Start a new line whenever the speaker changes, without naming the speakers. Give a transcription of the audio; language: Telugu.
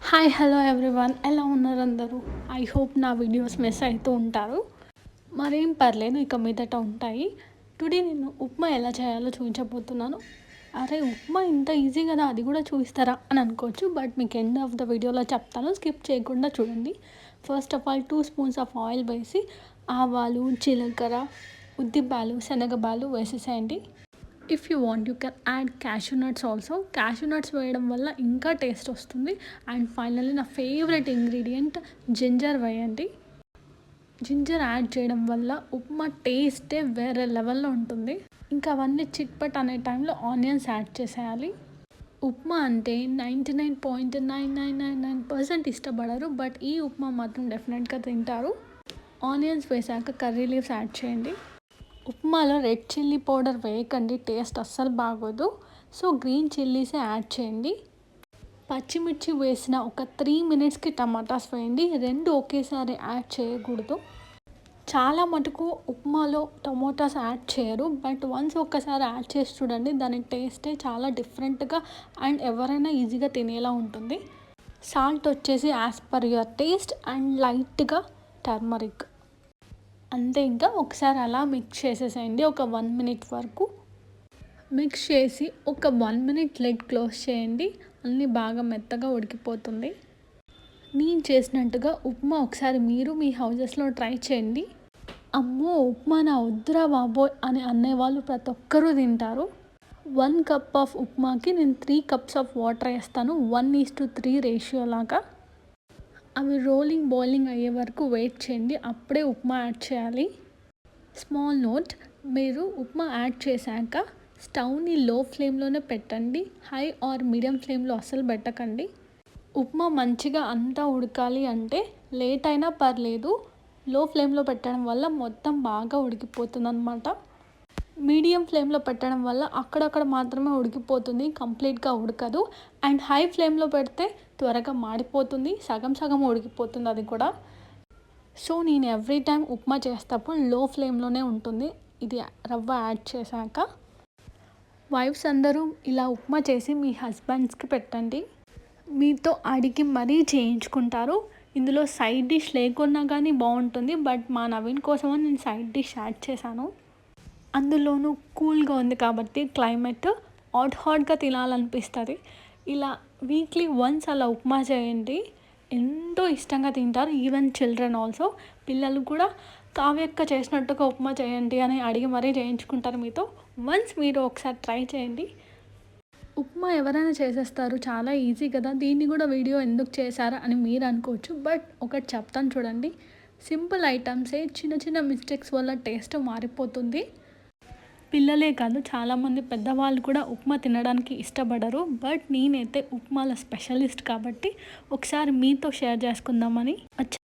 హాయ్ హలో ఎవ్రీవన్, ఎలా ఉన్నారు అందరూ? ఐ హోప్ నా వీడియోస్ మిస్ అవుతూ ఉంటారు. మరేం పర్లేదు, ఇక మీదట ఉంటాయి. టుడే నేను ఉప్మా ఎలా చేయాలో చూపించబోతున్నాను. అరే ఉప్మా ఇంత ఈజీ కదా, అది కూడా చూపిస్తారా అని అనుకోవచ్చు. బట్ మీకు ఎండ్ ఆఫ్ ద వీడియోలో చెప్తాను, స్కిప్ చేయకుండా చూడండి. First of all 2 spoons of oil వేసి ఆవాలు, జీలకర్ర, ఉద్దిపాలు, శనగబాలు వేసేసేయండి. If you want you can add cashew nuts also. Cashew nuts వేయడం వల్ల ఇంకా టేస్ట్ వస్తుంది. అండ్ ఫైనల్లీ నా ఫేవరెట్ ఇంగ్రీడియంట్ జింజర్ వేయండి. జింజర్ యాడ్ చేయడం వల్ల ఉప్మా టేస్టే వేరే లెవెల్లో ఉంటుంది. ఇంకా అవన్నీ చిట్పట్ అనే టైంలో ఆనియన్స్ యాడ్ చేసేయాలి. ఉప్మా అంటే 99.9999% ఇష్టపడరు, బట్ ఈ ఉప్మా మాత్రం డెఫినెట్గా తింటారు. ఆనియన్స్ వేసాక కర్రీ లీవ్స్ యాడ్ చేయండి. ఉప్మాలో రెడ్ చిల్లీ పౌడర్ వేయకండి, టేస్ట్ అస్సలు బాగోదు. సో గ్రీన్ చిల్లీసే యాడ్ చేయండి. పచ్చిమిర్చి వేసిన ఒక 3 మినిట్స్కి టమాటాస్ వేయండి. 2 ఒకేసారి యాడ్ చేయకూడదు. చాలా మటుకు ఉప్మాలో టమోటాస్ యాడ్ చేయరు, బట్ వన్స్ ఒక్కసారి యాడ్ చేసి చూడండి, దాని టేస్టే చాలా డిఫరెంట్గా అండ్ ఎవరైనా ఈజీగా తినేలా ఉంటుంది. సాల్ట్ వచ్చేసి as per your taste and లైట్గా టర్మరిక్. అంతే, ఇంకా ఒకసారి అలా మిక్స్ చేసేసేయండి ఒక 1 మినిట్ వరకు. మిక్స్ చేసి ఒక 1 మినిట్ లెడ్ క్లోజ్ చేయండి. అన్నీ బాగా మెత్తగా ఉడికిపోతుంది. నేను చేసినట్టుగా ఉప్మా ఒకసారి మీరు మీ హౌజెస్లో ట్రై చేయండి. అమ్మో ఉప్మా నా వద్దురా బాబోయ్ అని అనేవాళ్ళు ప్రతి ఒక్కరూ తింటారు. 1 కప్ ఆఫ్ ఉప్మాకి నేను 3 కప్స్ ఆఫ్ వాటర్ వేస్తాను, 1:3 రేషియో లాగా. అవి రోలింగ్ బాయిలింగ్ అయ్యే వరకు వెయిట్ చేయండి, అప్పుడే ఉప్మా యాడ్ చేయాలి. స్మాల్ నోట్, మీరు ఉప్మా యాడ్ చేశాక స్టవ్ని లో ఫ్లేమ్లోనే పెట్టండి, హై ఆర్ మీడియం ఫ్లేమ్లో అస్సలు పెట్టకండి. ఉప్మా మంచిగా అంతా ఉడకాలి అంటే లేట్ అయినా పర్లేదు, లో ఫ్లేమ్లో పెట్టడం వల్ల మొత్తం బాగా ఉడికిపోతుంది అన్నమాట. మీడియం ఫ్లేమ్లో పెట్టడం వల్ల అక్కడక్కడ మాత్రమే ఉడికిపోతుంది, కంప్లీట్గా ఉడకదు. అండ్ హై ఫ్లేమ్లో పెడితే త్వరగా మాడిపోతుంది, సగం సగం ఉడికిపోతుంది అది కూడా. సో నేను ఎవ్రీ టైం ఉప్మా చేసేటప్పుడు లో ఫ్లేమ్లోనే ఉంటుంది. ఇది రవ్వ యాడ్ చేశాక వైఫ్స్ అందరూ ఇలా ఉప్మా చేసి మీ హస్బెండ్స్కి పెట్టండి, మీతో అడిగి మరీ చేయించుకుంటారు. ఇందులో సైడ్ డిష్ లేకున్నా కానీ బాగుంటుంది, బట్ మా నవీన్ కోసమని నేను సైడ్ డిష్ యాడ్ చేశాను. అందులోనూ కూల్గా ఉంది కాబట్టి క్లైమేట్ హాట్గా తినాలనిపిస్తుంది. ఇలా వీక్లీ వన్స్ అలా ఉప్మా చేయండి, ఎంతో ఇష్టంగా తింటారు. ఈవెన్ చిల్డ్రన్ ఆల్సో, పిల్లలు కూడా కావ్యక్క చేసినట్టుగా ఉప్మా చేయండి అని అడిగి మరీ చేయించుకుంటారు మీతో. వన్స్ మీరు ఒకసారి ట్రై చేయండి. ఉప్మా ఎవరైనా చేసేస్తారు, చాలా ఈజీ కదా, దీన్ని కూడా వీడియో ఎందుకు చేశారా అని మీరు అనుకోవచ్చు. బట్ ఒకటి చెప్తాను చూడండి, సింపుల్ ఐటమ్సే చిన్న చిన్న మిస్టేక్స్ వల్ల టేస్ట్ మారిపోతుంది. పిల్లలే కాదు, చాలామంది పెద్దవాళ్ళు కూడా ఉప్మా తినడానికి ఇష్టపడరు. బట్ నేనైతే ఉప్మాల స్పెషలిస్ట్ కాబట్టి ఒకసారి మీతో షేర్ చేసుకుందామని వచ్చాను.